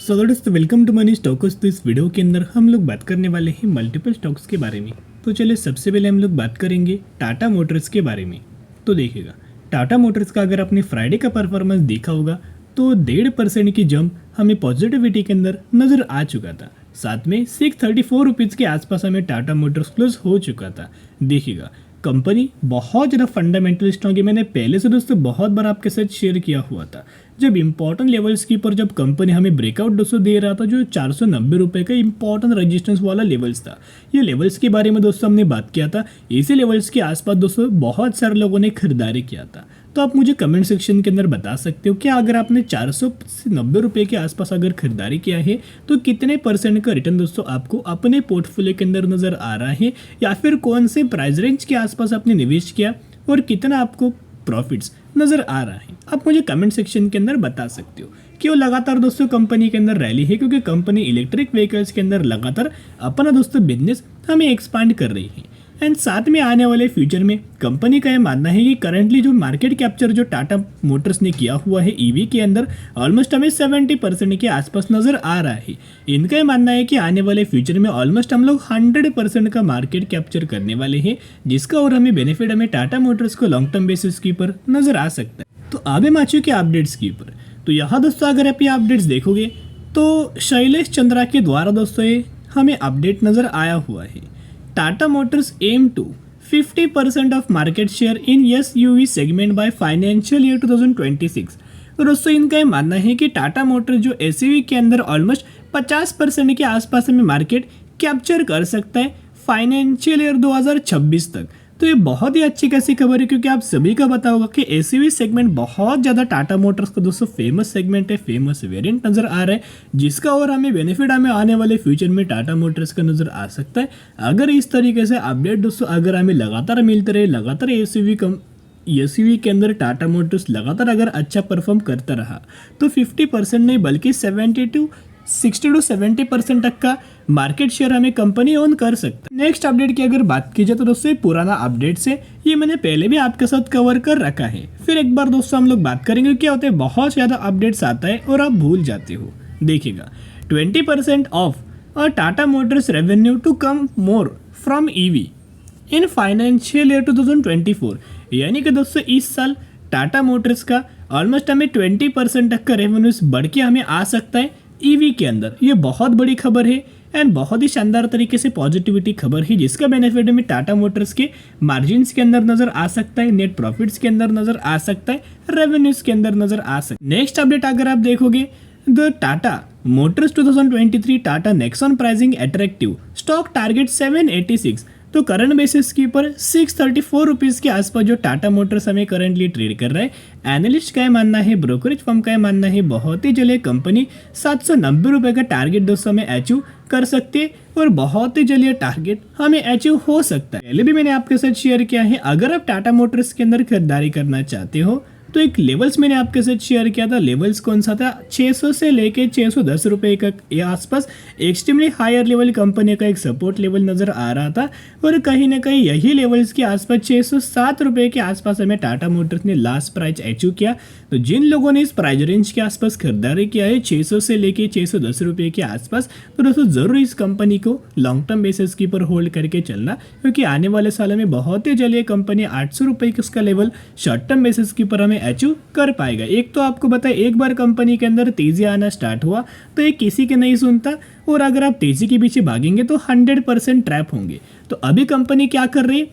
सो दोस्तों welcome to money stocks. तो इस वीडियो के अंदर हम लोग बात करने वाले हैं मल्टीपल स्टॉक्स के बारे में। तो चलिए सबसे पहले हम लोग बात करेंगे टाटा मोटर्स के बारे में। तो देखिएगा टाटा मोटर्स का अगर आपने फ्राइडे का परफॉर्मेंस देखा होगा तो 1.5% की जंप हमें पॉजिटिविटी के अंदर नज़र आ चुका था। साथ में 634 रुपीज़ के आसपास हमें टाटा मोटर्स क्लोज हो चुका था। देखिएगा कंपनी बहुत ज़्यादा फंडामेंटल स्ट्रॉन्ग है। मैंने पहले से दोस्तों बहुत बार आपके साथ शेयर किया हुआ था जब इंपॉर्टेंट लेवल्स की पर जब कंपनी हमें ब्रेकआउट दोस्तों दे रहा था जो 490 रुपये का इंपॉर्टेंट रेजिस्टेंस वाला लेवल्स था। ये लेवल्स के बारे में दोस्तों हमने बात किया था। इसी लेवल्स के आसपास दोस्तों बहुत सारे लोगों ने खरीदारी किया था। तो आप मुझे कमेंट सेक्शन के अंदर बता सकते हो कि अगर आपने 490 रुपये के आसपास अगर खरीदारी किया है तो कितने परसेंट का रिटर्न दोस्तों आपको अपने पोर्टफोलियो के अंदर नजर आ रहा है, या फिर कौन से प्राइस रेंज के आसपास आपने निवेश किया और कितना आपको प्रॉफिट्स नजर आ रहा है। आप मुझे कमेंट सेक्शन के अंदर बता सकते हो कि वो लगातार दोस्तों कंपनी के अंदर रैली है क्योंकि कंपनी इलेक्ट्रिक व्हीकल्स के अंदर लगातार अपना दोस्तों बिजनेस हमें एक्सपांड कर रही है। एंड साथ में आने वाले फ्यूचर में कंपनी का यह मानना है कि करंटली जो मार्केट कैप्चर जो टाटा मोटर्स ने किया हुआ है ईवी के अंदर ऑलमोस्ट हमें 70% के आसपास नजर आ रहा है। इनका यह मानना है कि आने वाले फ्यूचर में ऑलमोस्ट हम लोग 100% का मार्केट कैप्चर करने वाले हैं, जिसका और हमें बेनिफिट हमें टाटा मोटर्स को लॉन्ग टर्म बेसिस के ऊपर नजर आ सकता है। तो आगे माचू के अपडेट्स के ऊपर तो यहाँ दोस्तों अगर आप ये अपडेट्स देखोगे तो शैलेश चंद्रा के द्वारा दोस्तों ये हमें अपडेट नजर आया हुआ है। Tata Motors aim to 50% of market share in SUV segment by financial year 2026। तो दोस्तों इनका ये मानना है कि टाटा मोटर जो एसयूवी के अंदर ऑलमोस्ट 50% के आसपास में मार्केट कैप्चर कर सकता है फाइनेंशियल ईयर 2026 तक। तो ये बहुत ही अच्छी कैसी खबर है क्योंकि आप सभी का पता होगा कि एसयूवी सेगमेंट बहुत ज़्यादा टाटा मोटर्स का दोस्तों फेमस सेगमेंट है, फेमस वेरिएंट नज़र आ रहा है, जिसका और हमें बेनिफिट हमें आने वाले फ्यूचर में टाटा मोटर्स का नज़र आ सकता है। अगर इस तरीके से अपडेट दोस्तों अगर हमें लगातार मिलते रहे, लगातार एसयूवी के अंदर टाटा मोटर्स लगातार अगर अच्छा परफॉर्म करता रहा तो 50% नहीं बल्कि 60 टू 70% तक का मार्केट शेयर हमें कंपनी ओन कर सकता है। नेक्स्ट अपडेट की अगर बात की जाए तो दोस्तों पुराना अपडेट से ये मैंने पहले भी आपके साथ कवर कर रखा है। फिर एक बार दोस्तों हम लोग बात करेंगे क्या होता है, बहुत ज़्यादा अपडेट्स आता है और आप भूल जाते हो। देखिएगा 20% ऑफ और Tata Motors revenue to come more from EV in financial year 2024। यानी कि दोस्तों इस साल टाटा मोटर्स का ऑलमोस्ट हमें 20% तक का रेवेन्यूज बढ़ के हमें आ सकता है ईवी के अंदर। ये बहुत बड़ी खबर है एंड बहुत ही शानदार तरीके से पॉजिटिविटी खबर है, जिसका बेनिफिट हमें टाटा मोटर्स के मार्जिन्स के अंदर नजर आ सकता है, नेट प्रॉफिट्स के अंदर नजर आ सकता है, रेवेन्यूज के अंदर नजर आ सकता है। नेक्स्ट अपडेट अगर आप देखोगे the Tata Motors 2023 Tata Nexon pricing attractive stock target 786। तो करंट बेसिस के ऊपर 634 के आसपास जो टाटा मोटर्स हमें करंटली ट्रेड कर रहा है। एनालिस्ट का मानना है, ब्रोकरेज फर्म का मानना है बहुत ही जल्द कंपनी 790 का टारगेट दोस्तों हमें अचीव कर सकते हैं और बहुत ही जल्द टारगेट हमें अचीव हो सकता है। पहले भी मैंने आपके साथ शेयर किया है, अगर आप टाटा मोटर्स के अंदर खरीदारी करना चाहते हो तो एक लेवल्स मैंने आपके साथ शेयर किया था। लेवल्स कौन सा था, 600 से लेके 610 रुपये का ये आसपास एक्सट्रीमली हायर लेवल कंपनी का एक सपोर्ट लेवल नजर आ रहा था और कहीं ना कहीं यही लेवल्स के आसपास 607 रुपये के आसपास हमें टाटा मोटर्स ने लास्ट प्राइस अचीव किया। तो जिन लोगों ने इस प्राइस रेंज के आसपास खरीदारी किया है 600 से लेके 610 रुपये के आसपास, तो दोस्तों जरूर इस कंपनी को लॉन्ग टर्म बेसिस के ऊपर होल्ड करके चलना, क्योंकि आने वाले सालों में बहुत ही जल्द ये कंपनी 800 रुपये का उसका लेवल शॉर्ट टर्म बेसिस के ऊपर हमें अचीव कर पाएगा। एक तो आपको बताए एक बार कंपनी के अंदर तेजी आना स्टार्ट हुआ तो ये किसी के नहीं सुनता और अगर आप तेजी के पीछे भागेंगे तो 100% ट्रैप होंगे। तो अभी कंपनी क्या कर रही है,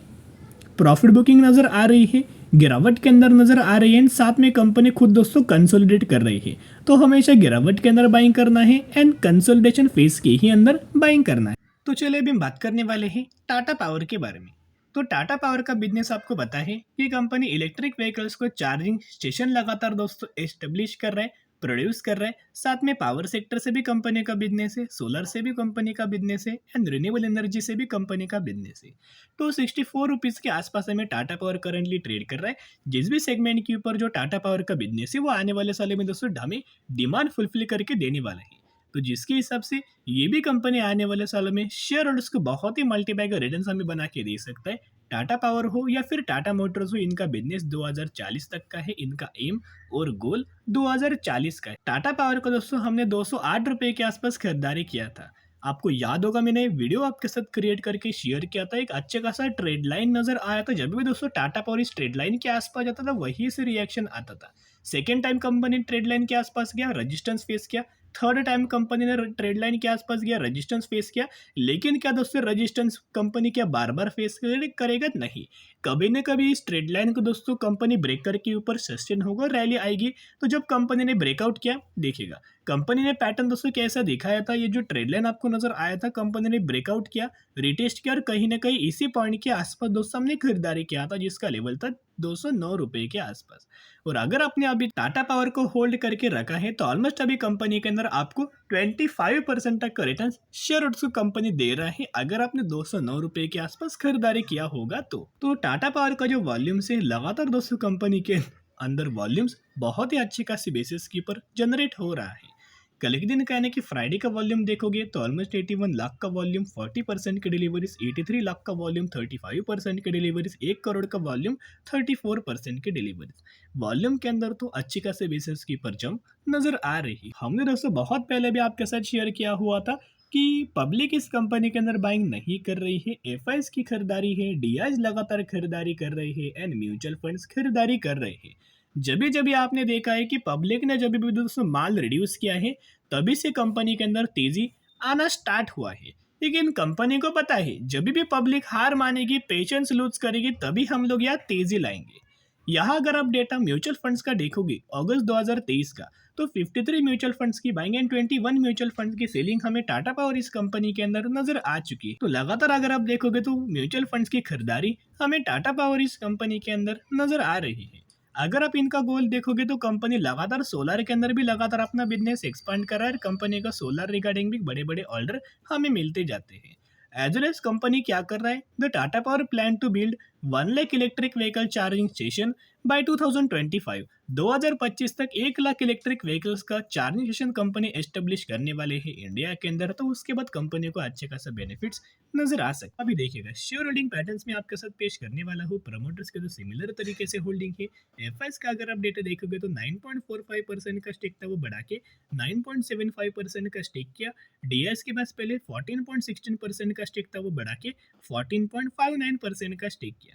प्रॉफिट बुकिंग नजर आ रही है, गिरावट के अंदर नजर आ रही है एंड साथ में कंपनी खुद दोस्तों कंसोलिडेट कर रही है। तो हमेशा गिरावट के अंदर बाइंग करना है एंड कंसोलिडेशन फेज के ही अंदर बाइंग करना है। तो चलिए अभी हम बात करने वाले हैं टाटा पावर के बारे में। तो टाटा पावर का बिजनेस आपको पता है कि कंपनी इलेक्ट्रिक व्हीकल्स को चार्जिंग स्टेशन लगातार दोस्तों एस्टेब्लिश कर रहा है, प्रोड्यूस कर रहा है। साथ में पावर सेक्टर से भी कंपनी का बिजनेस है, सोलर से भी कंपनी का बिजनेस है एंड रिन्यूएबल एनर्जी से भी कंपनी का बिजनेस है। तो 64 रुपीज़ के आसपास हमें टाटा पावर करंटली ट्रेड कर रहा है। जिस भी सेगमेंट के ऊपर जो टाटा पावर का बिजनेस है वो आने वाले सालों में दोस्तों हमें डिमांड फुलफिल करके देने वाला है। तो जिसके हिसाब से ये भी कंपनी आने वाले सालों में शेयर होल्डर्स को बहुत ही मल्टीपल का रिटर्न हमें बना के दे सकता है। टाटा पावर हो या फिर टाटा मोटर्स हो, इनका बिजनेस 2040 तक का है, इनका एम और गोल 2040 का है। टाटा पावर को दोस्तों हमने 208 रुपए के आसपास खरीदारी किया था। आपको याद होगा मैंने वीडियो आपके साथ क्रिएट करके शेयर किया था, एक अच्छे खासा ट्रेड लाइन नजर आया था। जब भी दोस्तों टाटा पावर इस ट्रेड लाइन के आसपास जाता था वही से रिएक्शन आता था। Second time company trade line के आसपास गया, रेजिस्टेंस फेस किया। थर्ड टाइम कंपनी ने ट्रेड लाइन के आसपास गया, रेजिस्टेंस फेस किया। लेकिन क्या दोस्तों रेजिस्टेंस कंपनी क्या बार बार फेस करेगा? नहीं, कभी न कभी इस ट्रेड लाइन को दोस्तों कंपनी ब्रेक करके ऊपर सस्टेन होगा, रैली आएगी। तो जब कंपनी ने ब्रेकआउट किया, देखिएगा कंपनी ने पैटर्न दोस्तों कैसा दिखाया था। ये जो ट्रेड लाइन आपको नजर आया था, कंपनी ने ब्रेकआउट किया, रिटेस्ट किया और कहीं ना कहीं इसी पॉइंट के आसपास दोस्तों हमने खरीदारी किया था, जिसका लेवल था 209 रुपए के आसपास। और अगर आपने अभी टाटा पावर को होल्ड करके रखा है तो ऑलमोस्ट अभी कंपनी के अंदर आपको 25% तक का रिटर्न शेयर होल्डर्स को कंपनी दे रहा है, अगर आपने 209 रुपए के आसपास खरीदारी किया होगा तो टाटा पावर का जो वॉल्यूम्स है लगातार दोस्तों कंपनी के अंदर वॉल्यूम्स बहुत ही अच्छी खासी बेसिस के ऊपर जनरेट हो रहा है। कल के दिन का यानी कि फ्राइडे का वॉल्यूम देखोगे तो ऑलमोस्ट 81 लाख का वॉल्यूम, 40% की डिलीवरीज, 83 लाख का वॉल्यूम, 35% की डिलीवरीज, 1 करोड़ का वॉल्यूम, 34% की डिलीवरीज। वॉल्यूम के अंदर तो अच्छी खासी बेसिस की पर जंप नजर आ रही। हमने दोस्तों बहुत पहले भी आपके साथ शेयर किया हुआ था कि पब्लिक इस कंपनी के अंदर बाइंग नहीं कर रही है, एफआईज की खरीदारी है, डीआईज लगातार खरीदारी कर रही है एंड म्यूचुअल फंड्स खरीदारी कर रहे हैं। जब भी आपने देखा है कि पब्लिक ने जब भी दोस्तों माल रिड्यूस किया है तभी से कंपनी के अंदर तेजी आना स्टार्ट हुआ है। लेकिन कंपनी को पता है जब भी पब्लिक हार मानेगी, पेशेंस लूज करेगी, तभी हम लोग यहाँ तेजी लाएंगे। यहाँ अगर आप डेटा म्यूचुअल फंड्स का देखोगे अगस्त 2023 का, तो 53 म्यूचुअल फंड्स की बाइंग एंड 21 म्यूचुअल फंड्स की सेलिंग हमें टाटा पावर इस कंपनी के अंदर नजर आ चुकी है। तो लगातार अगर आप देखोगे तो म्यूचुअल फंड्स की खरीदारी हमें टाटा पावर इस कंपनी के अंदर नजर आ रही है। अगर आप इनका गोल देखोगे तो कंपनी लगातार सोलर के अंदर भी लगातार अपना बिजनेस एक्सपांड कर रहा है। कंपनी का सोलर रिगार्डिंग भी बड़े बड़े ऑर्डर हमें मिलते जाते हैं। एज वेल एज कंपनी क्या कर रहा है, the Tata Power plan to build 1 lakh electric vehicle charging station by 2025। 2025 तक 1 लाख इलेक्ट्रिक व्हीकल्स का चार्जिंग स्टेशन कंपनी एस्टेब्लिश करने वाले हैं इंडिया के अंदर। तो उसके बाद कंपनी को अच्छे खासा बेनिफिट्स नजर आ सकता है। अभी देखिएगा शेयर होल्डिंग पैटर्न्स में आपके साथ पेश करने वाला हूँ। प्रमोटर्स के जो सिमिलर तरीके से होल्डिंग है। एफआईएस का अगर आप डेटा देखोगे तो 9.45% का स्टेक था, वो बढ़ा के 9.75% का स्टेक किया। डीएस के पास पहले 14.16% का स्टेक था, वो बढ़ा के 14.59% का स्टेक किया।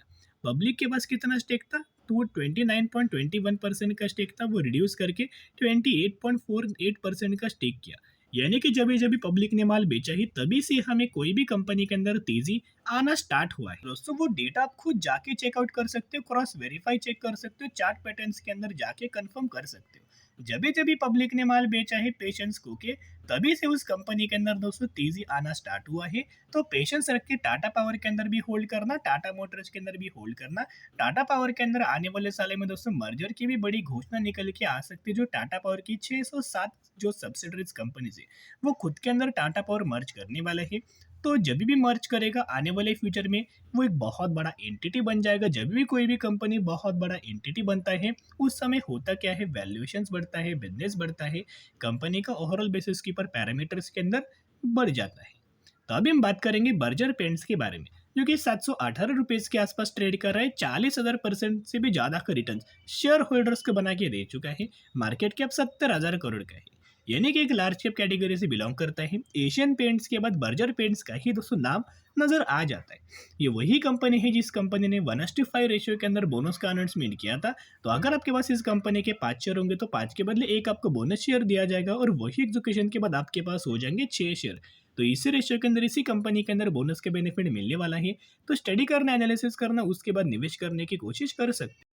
पब्लिक के पास कितना स्टेक था, तो वो 29.21% का स्टेक था, वो रिड्यूस करके 28.48% का स्टेक किया। यानी कि जब जब पब्लिक ने माल बेचा ही तभी से हमें कोई भी कंपनी के अंदर तेजी आना स्टार्ट हुआ है। दोस्तों वो डेटा आप खुद जाके चेकआउट कर सकते हो, क्रॉस वेरीफाई चेक कर सकते हो, चार्ट पैटर्न्स के अंदर जाके कंफर्म कर सकते हो। जब पब्लिक ने माल बेचा है पेशेंस को के, तभी से उस कंपनी के अंदर दोस्तों तेजी आना स्टार्ट हुआ है। तो पेशेंस रख के टाटा पावर के अंदर भी होल्ड करना, टाटा मोटर्स के अंदर भी होल्ड करना। टाटा पावर के अंदर आने वाले साल में दोस्तों मर्जर की भी बड़ी घोषणा निकल के आ सकती है। जो टाटा पावर की 607 जो सब्सिडरीज कंपनीज है वो खुद के अंदर टाटा पावर मर्ज करने वाले है। तो जब भी मर्ज करेगा आने वाले फ्यूचर में वो एक बहुत बड़ा एंटिटी बन जाएगा। जब भी कोई भी कंपनी बहुत बड़ा एंटिटी बनता है उस समय होता क्या है, वैल्यूएशंस बढ़ता है, बिजनेस बढ़ता है, कंपनी का ओवरऑल बेसिस के ऊपर पैरामीटर्स के अंदर बढ़ जाता है। तो अभी हम बात करेंगे बर्जर पेंट्स के बारे में, जो कि 718 रुपीज़ के आसपास ट्रेड कर रहा है। 40,000% से भी ज़्यादा का रिटर्न शेयर होल्डर्स को बना के दे चुका है। मार्केट कैप 70,000 करोड़ का है, यानी कि एक लार्ज कैप कैटेगरी से बिलोंग करता है। एशियन पेंट्स के बाद बर्जर पेंट्स का ही दोस्तों नाम नजर आ जाता है। ये वही कंपनी है जिस कंपनी ने 1:5 रेशियो के अंदर बोनस का अनाउंसमेंट किया था। तो अगर आपके पास इस कंपनी के 5 शेयर होंगे तो 5 के बदले 1 आपको बोनस शेयर दिया जाएगा और वही एग्जीक्यूशन के बाद आपके पास हो जाएंगे 6 शेयर। तो इसी रेशियो के अंदर इसी कंपनी के अंदर बोनस के बेनिफिट मिलने वाला है। तो स्टडी करना, एनालिसिस करना, उसके बाद निवेश करने की कोशिश कर सकते हैं।